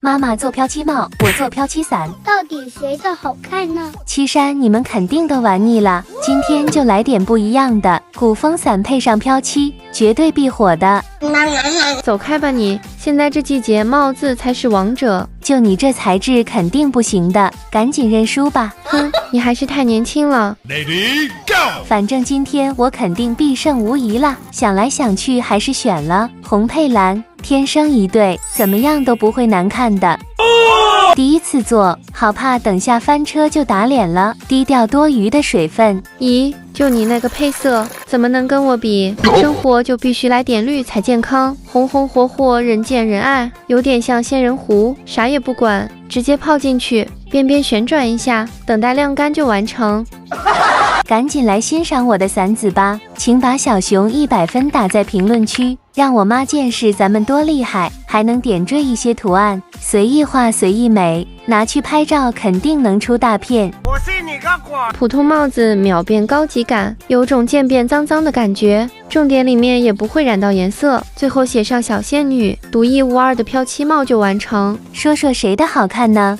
妈妈做飘七帽，我做飘七伞，到底谁的好看呢？七山你们肯定都玩腻了，今天就来点不一样的，古风伞配上飘七，绝对必火的。走开吧你！现在这季节帽子才是王者，就你这材质肯定不行的，赶紧认输吧。哼，你还是太年轻了。Lady Go！ 反正今天我肯定必胜无疑了。想来想去还是选了红配蓝，天生一对，怎么样都不会难看的。第一次做，好怕等下翻车就打脸了。低调多余的水分。咦，就你那个配色，怎么能跟我比？生活就必须来点绿才健康，红红火火，人见人爱，有点像仙人湖，啥也不管，直接泡进去，边边旋转一下，等待晾干就完成。赶紧来欣赏我的伞子吧，请把小熊100分打在评论区，让我妈见识咱们多厉害，还能点缀一些图案，随意画随意美，拿去拍照肯定能出大片。我信你个鬼！普通帽子秒变高级感，有种渐变脏脏的感觉，重点里面也不会染到颜色，最后写上小仙女，独一无二的飘七帽就完成。说说谁的好看呢？